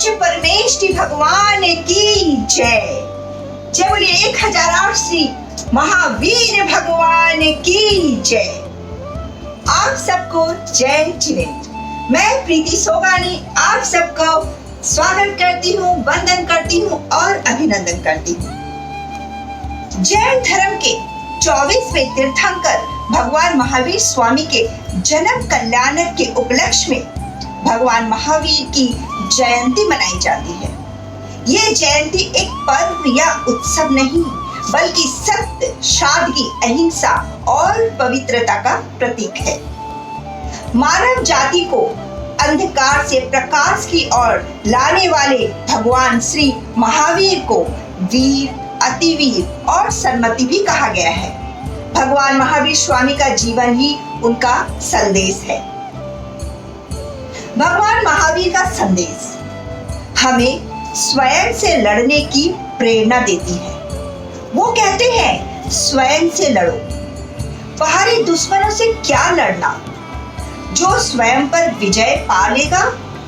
सच्चे परमेष्ठी भगवान की जय। जय बोलिए 1008 श्री महावीर भगवान की जय। आप सबको जय जिनेन्द्र। मैं प्रीति सोगानी आप सबको स्वागत करती हूँ, वंदन करती हूँ और अभिनंदन करती हूँ। जैन धर्म के 24वें तीर्थंकर भगवान महावीर स्वामी के जन्म कल्याणक के उपलक्ष्य में भगवान महावीर की जयंती मनाई जाती है। ये जयंती एक पर्व या उत्सव नहीं बल्कि सत्य, सादगी, अहिंसा और पवित्रता का प्रतीक है। मानव जाति को अंधकार से प्रकाश की ओर लाने वाले भगवान श्री महावीर को वीर, अतिवीर और सन्मति भी कहा गया है। भगवान महावीर स्वामी का जीवन ही उनका संदेश है। भगवान महावीर का संदेश हमें स्वयं से लड़ने की प्रेरणा देती है। वो कहते हैं स्वयं से लड़ो। बाहरी दुश्मनों से क्या लड़ना? जो स्वयं पर विजय पा लेगा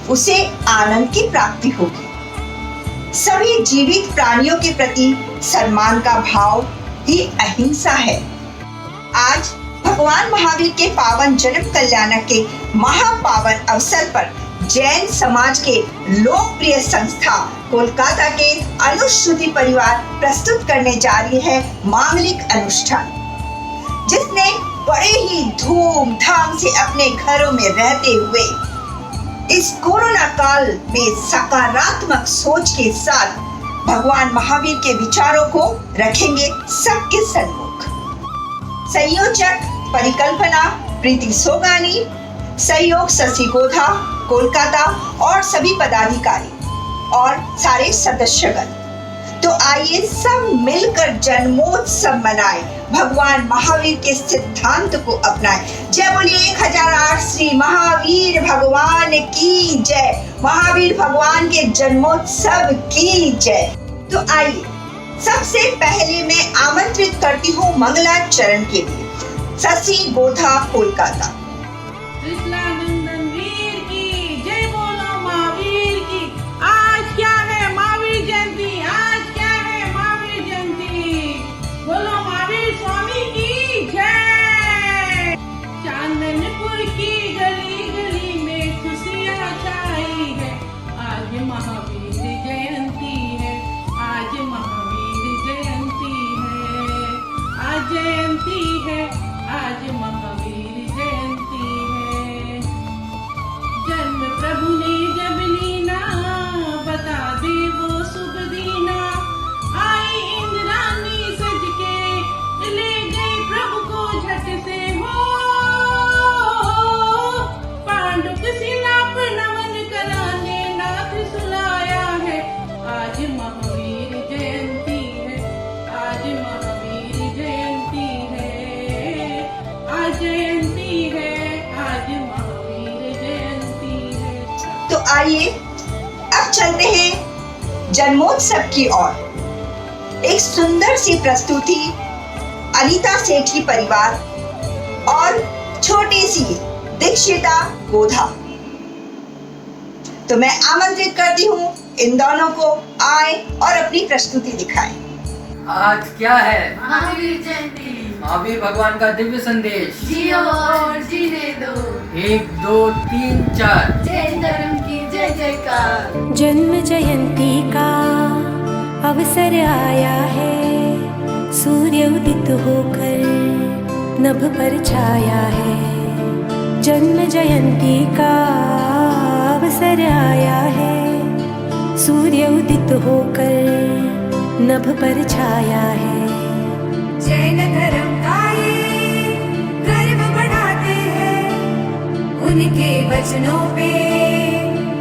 उसे आनंद की प्राप्ति होगी। सभी जीवित प्राणियों के प्रति सम्मान का भाव ही अहिंसा है। आज भगवान महावीर के पावन जन्म कल्याणक के महापावन अवसर पर जैन समाज के लोकप्रिय संस्था कोलकाता के अनुश्रुति परिवार प्रस्तुत करने जा रही है मांगलिक अनुष्ठान, जिसने बड़े ही धूमधाम से अपने घरों में रहते हुए इस कोरोना काल में सकारात्मक सोच के साथ भगवान महावीर के विचारों को रखेंगे सबके सन्मुख। संयोजक परिकल्पना प्रीति सोगानी, सहयोग शशि गोधा कोलकाता और सभी पदाधिकारी और सारे सदस्यगण। तो आइए सब मिलकर जन्मोत्सव मनाएं, भगवान महावीर के सिद्धांत को अपनाएं। जय बोलिए 1008 श्री महावीर भगवान की जय। महावीर भगवान के जन्मोत्सव की जय। तो आइए सबसे पहले मैं आमंत्रित करती हूँ मंगलाचरण के लिए शशि गोधा कोलकाता। तो आइए अब चलते हैं जन्मोत्सव की ओर। एक सुंदर सी प्रस्तुति अनीता सेठी परिवार और छोटी सी दीक्षिता गोधा। तो मैं आमंत्रित करती हूँ इन दोनों को आए और अपनी प्रस्तुति दिखाएं। आज क्या है? महावीर जयंती। महावीर भगवान का दिव्य संदेश। जियो और जीने दो। 1 2 3 4। जैन धर्म की जय जयकार। जन्म जयंती का अवसर आया है, सूर्य उदित होकर नभ पर छाया है। जन्म जयंती का अवसर आया है, सूर्य उदित होकर नभ पर छाया है। जैन धर्म का ये गर्व बढ़ाते हैं, उनके वचनों पे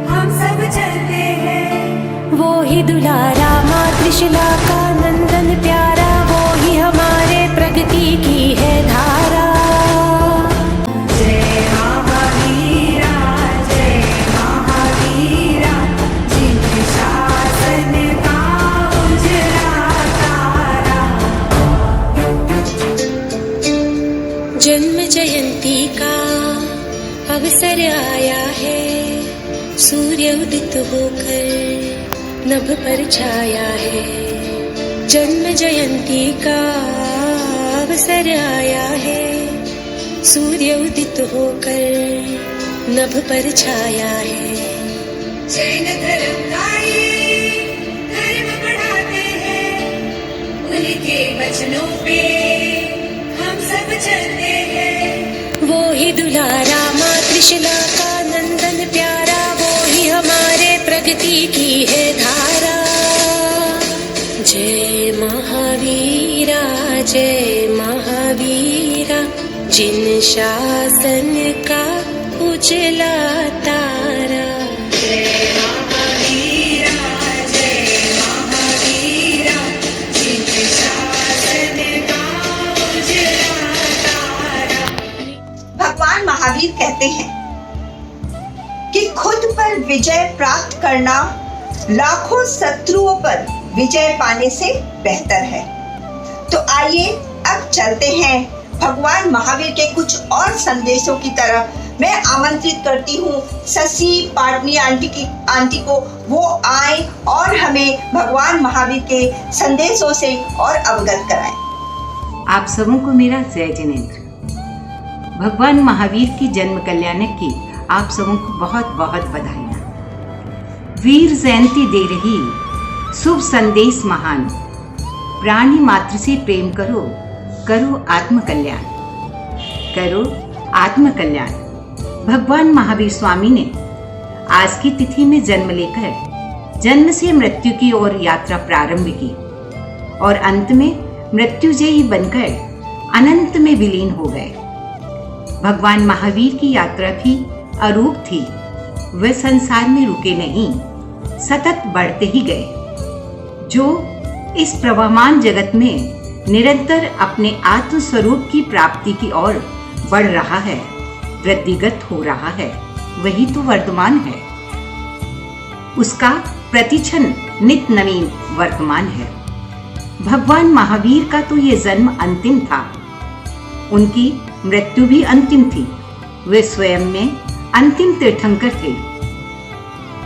हम सब चलते हैं। वो ही दुलारा माँ त्रिशला का नंदन प्यारा, वो ही हमारे प्रगति की है धारा। जय महावीरा, जय महावीरा, जिनके शासन का उजला तारा। जन्म जयंती का अवसर आया है, सूर्य उदित होकर नभ पर छाया है, जन्म जयंती का अवसर आया है। सूर्य उदित होकर नभ पर छाया है। जैन धर्म का ये धर्म बढ़ाते हैं, उनके वचनों पे हम सब चलते हैं। वो ही दुलारा माँ त्रिशला का नंदन प्यारा, वो ही हमारे प्रगति की है धारा। जय महावीरा, जय महावीरा, जिन शासन का उजला तारा। जय महावीरा, जिन शासन का उजला तारा। भगवान महावीर कहते हैं कि खुद पर विजय प्राप्त करना लाखों शत्रुओं पर विजय पाने से बेहतर है। तो आइए अब चलते हैं भगवान महावीर के कुछ और संदेशों की तरफ। मैं आमंत्रित करती हूँ शशि पाटनी आंटी को, वो आए और हमें भगवान महावीर के संदेशों से और अवगत कराएं। आप सबों को मेरा जय जिनेंद्र। भगवान महावीर की जन्म कल्याणक की आप सबों को बहुत बहुत बधाइयाँ। वीर जयंती दे रही शुभ संदेश महान, प्राणी मात्र से प्रेम करो, करो आत्म कल्याण, करो आत्म कल्याण। भगवान महावीर स्वामी ने आज की तिथि में जन्म लेकर जन्म से मृत्यु की ओर यात्रा प्रारंभ की और अंत में मृत्युजयी बनकर अनंत में विलीन हो गए। भगवान महावीर की यात्रा भी अरूप थी। वे संसार में रुके नहीं, सतत बढ़ते ही गए। जो इस प्रवहमान जगत में निरंतर अपने आत्म स्वरूप की प्राप्ति की ओर बढ़ रहा है, वृद्धिगत हो रहा है, वही तो वर्तमान है। उसका प्रतिक्षण नित्य नवीन वर्तमान है। भगवान महावीर का तो ये जन्म अंतिम था, उनकी मृत्यु भी अंतिम थी। वे स्वयं में अंतिम तीर्थंकर थे।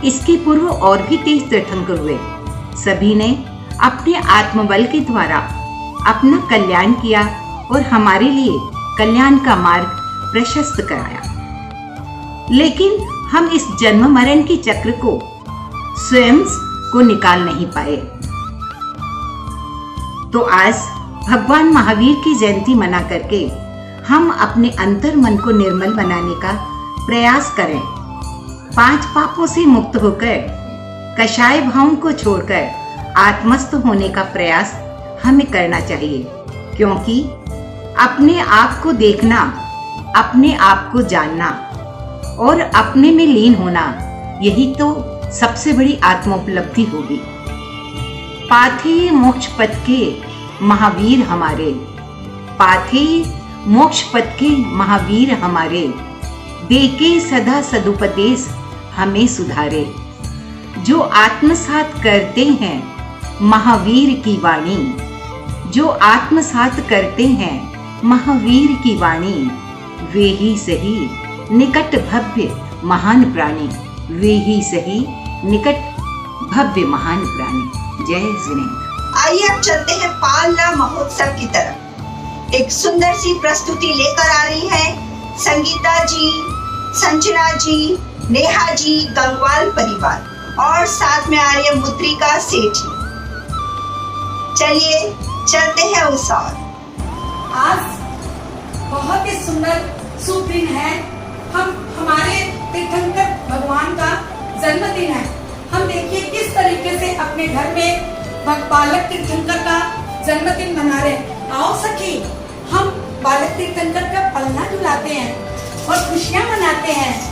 इसके पूर्व और भी 23 तीर्थंकर हुए। सभी ने अपने आत्मबल के द्वारा अपना कल्याण किया और हमारे लिए कल्याण का मार्ग प्रशस्त कराया। लेकिन हम इस जन्म मरण के चक्र को स्वयं को निकाल नहीं पाए। तो आज भगवान महावीर की जयंती मना करके हम अपने अंतर मन को निर्मल बनाने का प्रयास करें। 5 पापों से मुक्त होकर कषाय भावों को छोड़कर आत्मस्थ होने का प्रयास हमें करना चाहिए, क्योंकि अपने आप को देखना, अपने आप को जानना और अपने में लीन होना, यही तो सबसे बड़ी आत्मोपलब्धि होगी। पाथे मोक्ष पथ के महावीर हमारे, पाथे मोक्ष पथ के महावीर हमारे, देके सदा सदुपदेश हमें सुधारे। जो आत्मसात करते हैं महावीर की वाणी, जो आत्मसात करते हैं महावीर की वाणी, वे ही सही निकट भव्य महान प्राणी, वे ही सही निकट भव्य महान प्राणी। जय जिनेंद्र। आइए अब चलते हैं पालना महोत्सव की तरफ। एक सुंदर सी प्रस्तुति लेकर आ रही है संगीता जी, संजना जी, नेहा जी, गंगवाल परिवार और साथ में आ रही है मुद्रिका सेठ जी। चलिए चलते हैं उस ओर। आज बहुत ही सुंदर शुभ दिन है। हमारे तीर्थंकर भगवान का जन्मदिन है। हम देखिए किस तरीके से अपने घर में बालक तीर्थंकर का जन्मदिन मना रहे हैं। आओ सखी, हम बालक तीर्थंकर का पलना झुलाते हैं और खुशियाँ मनाते हैं।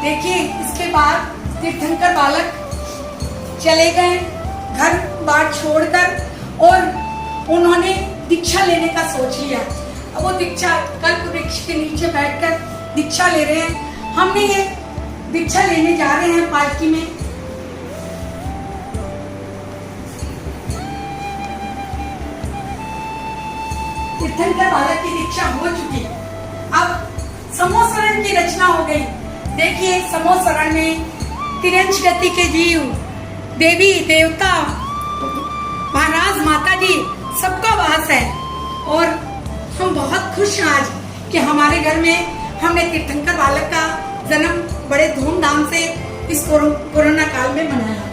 देखिए इसके बाद तीर्थंकर बालक चले गए घर बार छोड़कर और उन्होंने दीक्षा लेने का सोच लिया। अब वो दीक्षा कल्प वृक्ष के नीचे बैठकर दीक्षा ले रहे हैं। हमने ये दीक्षा लेने जा रहे हैं पालकी में। तीर्थंकर बालक की दीक्षा हो चुकी। अब समूह शरण की रचना हो गई। देखिए समूह शरण में तिरंश गति के जीव, देवी देवता, महाराज माता जी सबका वास है। और हम बहुत खुश हैं आज कि हमारे घर में हमने तीर्थंकर बालक का जन्म बड़े धूमधाम से इस कोरोना काल में मनाया।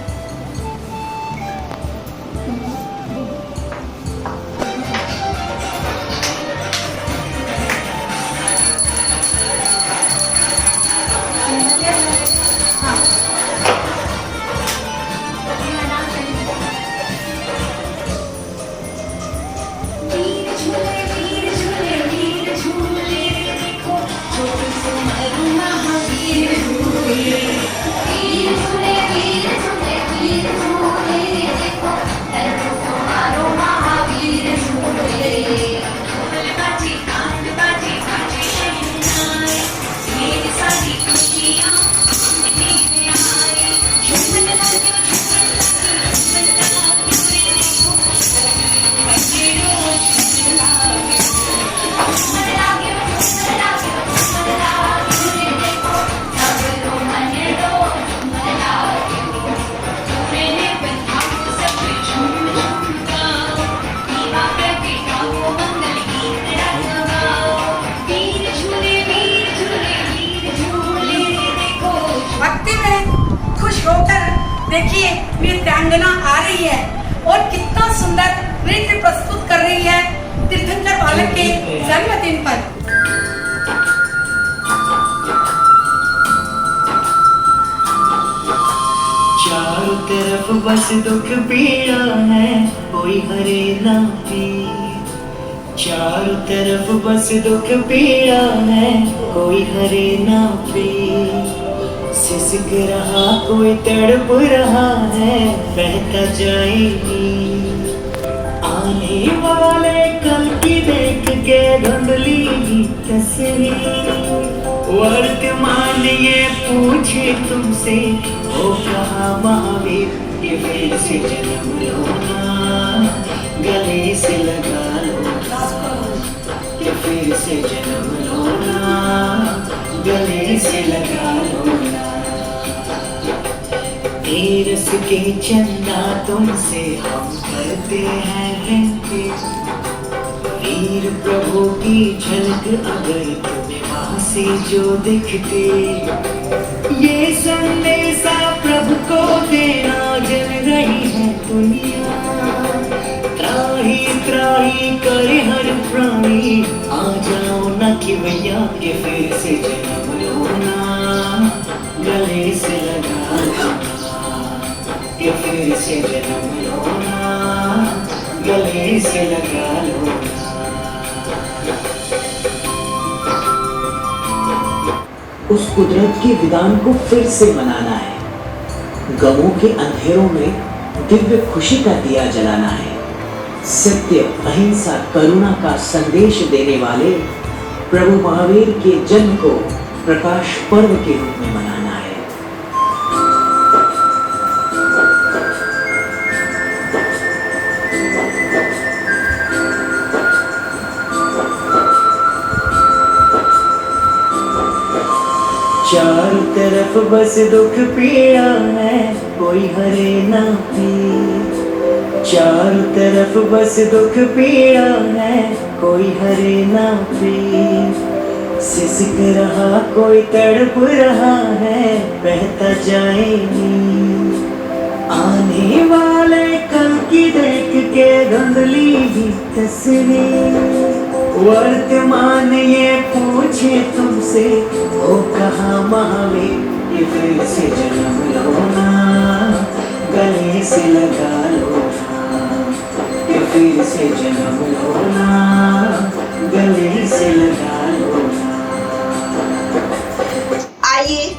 देखिए नृत्यांगना आ रही है और कितना सुंदर नृत्य प्रस्तुत कर रही है तीर्थंकर बालक के जन्मदिन पर। चारों तरफ बस दुख पीड़ा है, कोई हरे ना पीर। चारों तरफ बस दुख पीड़ा है, कोई हरे ना पीर। सिसक रहा कोई तड़प रहा है, बहता जाएगी। आने वाले कल की देख के धुंधली तस्वीर। वर्तमान ये पूछे तुमसे, हो कहा महावीर ये फिर से जन्म लो ना, गले से लगा लो ये फिर से जन्म लो ना, गले से लगा लो। तेरस के चंदा तुमसे हम करते हैं विनती, वीर प्रभु की झलक अगर तुम्हें वहां से जो दिखते। ये संदेशा प्रभु को देना, जल रही है दुनिया। त्राही त्राही करे हर प्राणी, आ जाओ ना कि भैया ये फिर से जन्म लो ना, गले से लगा लो ये फिर से जन्म लो ना, गले से लगा लो। उस कुदरत के विधान को फिर से मनाना है। गमों के अंधेरों में दिव्य खुशी का दिया जलाना है। सत्य, अहिंसा, करुणा का संदेश देने वाले प्रभु महावीर के जन्म को प्रकाश पर्व के रूप में मनाना है। चारों तरफ बस दुख पीड़ा है, कोई हरे ना पीर। चारों तरफ बस दुख पीड़ा है, कोई हरे ना पीर। सिसक रहा कोई तड़प रहा है, बहता जाएगी। आने वाले कल की देख के धुंधली ही तस्वीर। वर्तमान ये पूछे तुमसे, ओ कहा महावीर ये फिर से जन्म लो ना, गले से लगा लो ना, ये फिर से जन्म लो ना, गले से लगा लो ना। आइए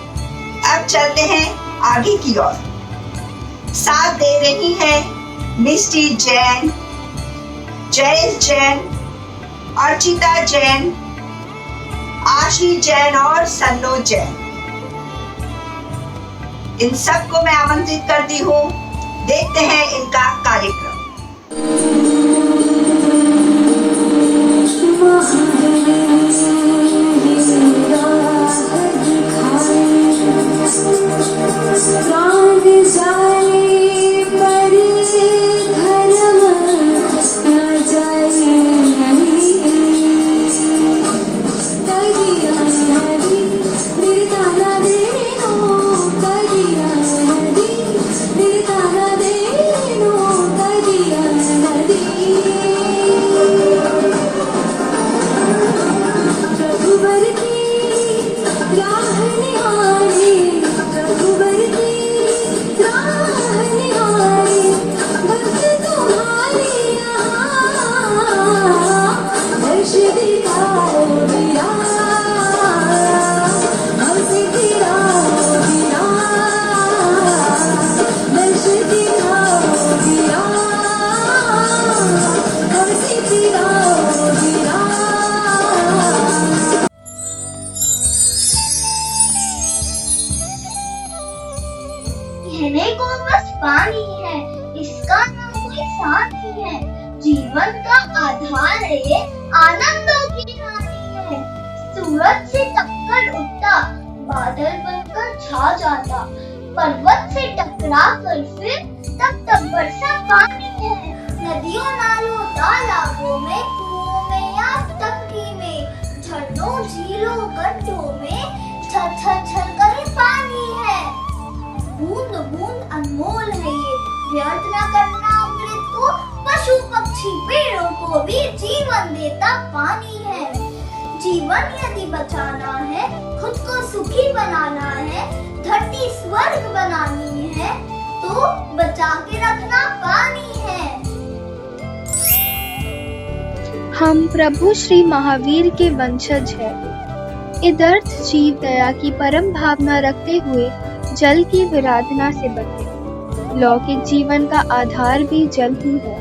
अब चलते हैं आगे की ओर। साथ दे रही है मिष्टी जैन, जयेश जैन, अर्चिता जैन, आशी जैन और सन्नो जैन। इन सबको मैं आमंत्रित करती हूँ। देखते हैं इनका कार्यक्रम। कहने को बस पानी है, इसका ना कोई साथी है। जीवन का आधार है, आनंदों की रानी है। सूरज से टक्कर उठता, बादल बनकर छा जाता, पर्वत से टकरा कर फिर तब बरसा पानी है। नदियों नालों तालाबों में, कुओं में या टपकी में, झरनों झीलों गड्ढों में छर छर छर कर पानी है। बूंद बूंद अनमोल है ये, व्यर्थ न करना अमृत को। पशु पक्षी पेड़ों को भी जीवन देता पानी है। जीवन यदि बचाना है, खुद को सुखी बनाना है, धरती स्वर्ग बनानी है, तो बचा के रखना पानी है। हम प्रभु श्री महावीर के वंशज हैं। इदर्थ जीव दया की परम भावना रखते हुए जल की विराधना से बचे। लौकिक जीवन का आधार भी जल ही है।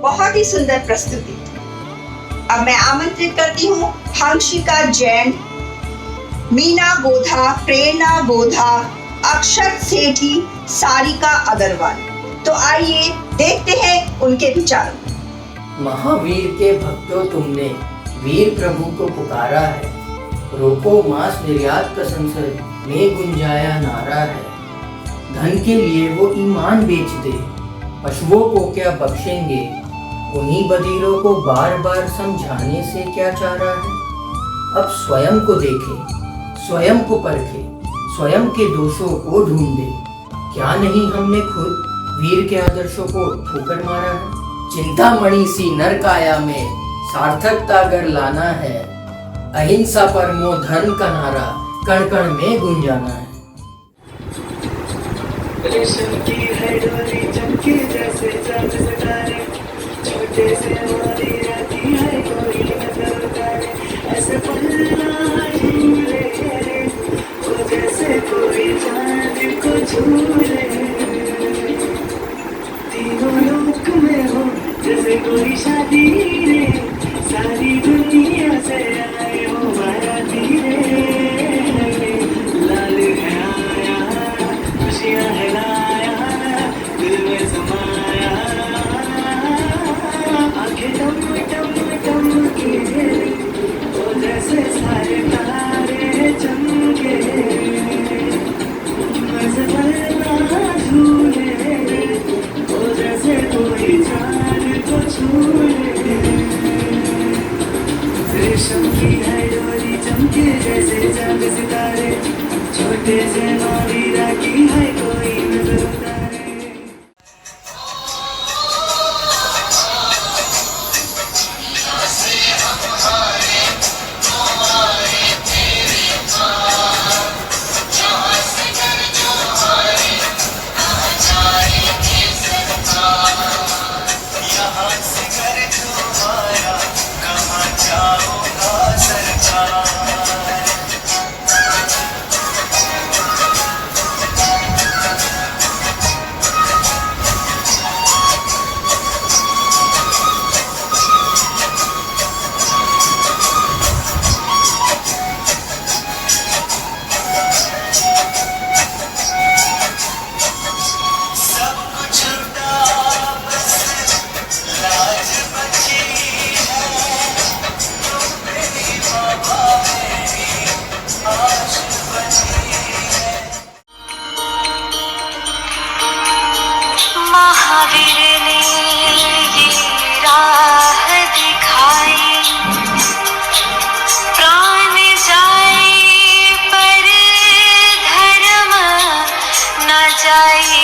बहुत ही सुंदर प्रस्तुति। अब मैं आमंत्रित करती हूँ हंसिका जैन, मीना गोधा, प्रेरणा गोधा, अक्षत सेठी, सारिका अग्रवाल। तो आइए देखते हैं उनके विचार। महावीर के भक्तों, तुमने वीर प्रभु को पुकारा है। रोको मांस निर्यात का संसद में गुंजाया नारा है। धन के लिए वो ईमान बेच दे, पशुओं को क्या बख्शेंगे। उन्हीं बधिरों को बार बार समझाने से क्या चारा है। अब स्वयं को देखें, स्वयं को परखें, स्वयं के दोषों को ढूंढे। क्या नहीं हमने खुद वीर के आदर्शों को ठोकर मारा है। चिंतामणि सी नरकाया में सार्थकता अगर लाना है, अहिंसा परमो धर्म का नारा कण कण में गुंजाना है। रेशम की है डोरी चमके जैसे चांद सितारे, छोटे से हमारी रहती है कोई नजर उतारे। ऐसे पल्ला झूले वो जैसे कोई चांद को छू ले। छोटे से महावीरा की है कोई नजर उतारे। महावीर ने ये राह दिखाई, प्राण जाए पर धर्म न जाए।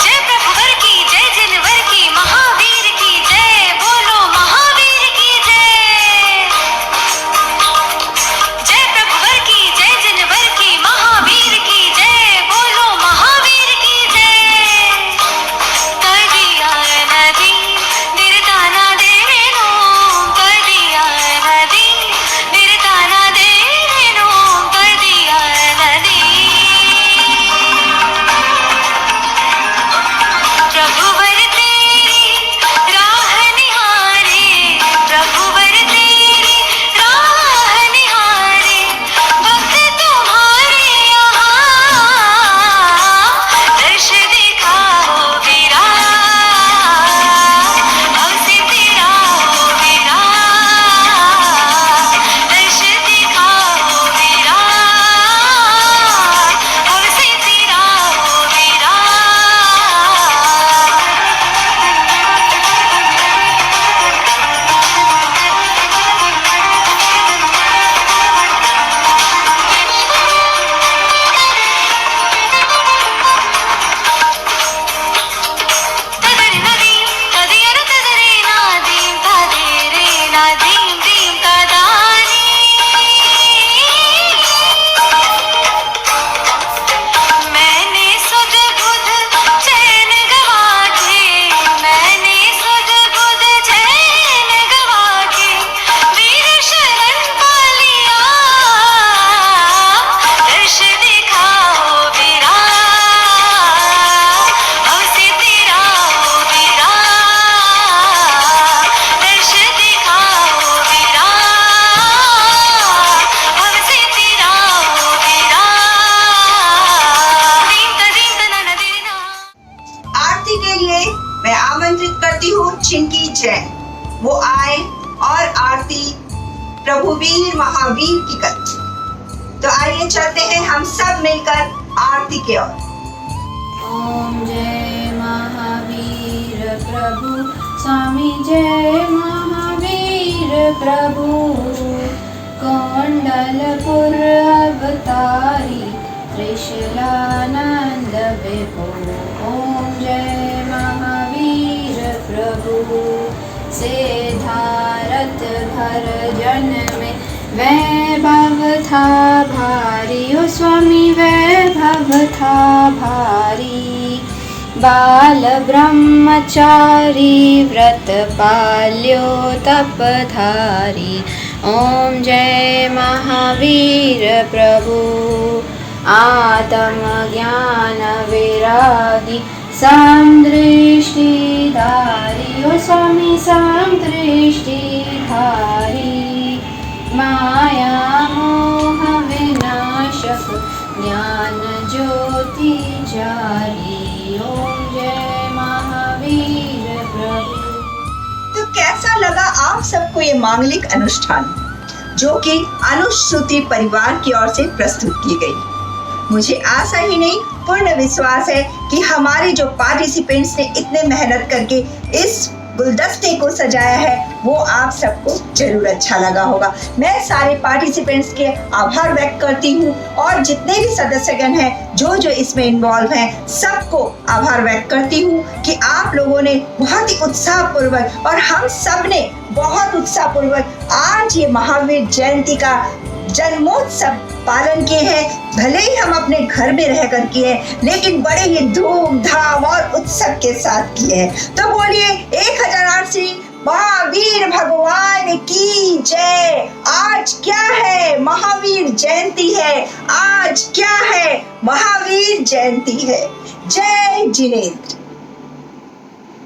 जय प्रभुवर की जय, जिनवर की, महावीर की जय, बोलो महावीर की जय। जय प्रभुवर की जय, जिनवर की, महावीर की जय, बोलो महावीर की जय। कर दिया नदी निर्ताना दे नो, कर दिया नदी निर्ताना दे नो, कर दिया नदी। प्रभुवर तेरी राह निहारे, प्रभुवर तेरी राह निहारे, भक्त तुम्हारे यहाँ दर्श दिखाओ वीरा, हमसे तेरा हो वीरा, दर्श दिखाओ वीरा, हमसे तेरा हो वीरा। तदरी नदीम तदियर तदरी नादीम तदेरे नादीम दीम तदानी। मैंने सुध बुध चैन गवा के, मैंने सुध बुध चैन गवा के, वीर शरण पा लिया, दर्श दिखाओ वीरा, हमसे तेरा हो वीरा, दर्श दिखाओ वीरा, हमसे तेरा हो वीरा। दीन तदीन तनन देना। आरती के लिए मैं आमंत्रित करती हूँ चिंकी जैन, वो आए और आरती प्रभुवीर महावीर की करें। तो आइए चलते हैं हम सब मिलकर आरती की ओर। ओम जय महावीर प्रभु स्वामी, जय महावीर प्रभु, कौंडलपुर अवतारी त्रिशूलानंद विभो। ओम जय महावीर प्रभु, से धारत भर जन में वैभव था भारी, ओ स्वामी वैभव था भारी। बाल ब्रह्मचारी व्रत पाल्यो तपधारी। ओम जय महावीर प्रभु, आत्म ज्ञान विरागी समदृष्टि धारी, ओ स्वामी समदृष्टि धारी। माया मोह विनाशक ज्ञान ज्योति जारी। ओम जय महावीर प्रभु। तो कैसा लगा आप सबको ये मांगलिक अनुष्ठान, जो कि अनुश्रुति परिवार की ओर से प्रस्तुत की गई। मुझे आशा ही नहीं पूर्ण विश्वास है कि हमारे जो पार्टिसिपेंट्स ने इतने मेहनत करके इस गुलदस्ते को सजाया है वो आप सबको जरूर अच्छा लगा होगा। मैं सारे पार्टिसिपेंट्स के आभार व्यक्त करती हूँ और जितने भी सदस्यगण हैं जो इसमें इन्वॉल्व हैं सबको आभार व्यक्त करती हूँ कि आप लोगों ने बहुत ही उत्साहपूर्वक और हम सब ने बहुत उत्साहपूर्वक आज ये महावीर जयंती का जन्मोत्सव पालन किए हैं। भले ही हम अपने घर में रह कर किए हैं लेकिन बड़े ही धूमधाम और उत्सव के साथ किए हैं। तो बोलिए 1008 श्री महावीर भगवान की जय। आज क्या है? महावीर जयंती है। आज क्या है? महावीर जयंती है। जय जिनेंद्र।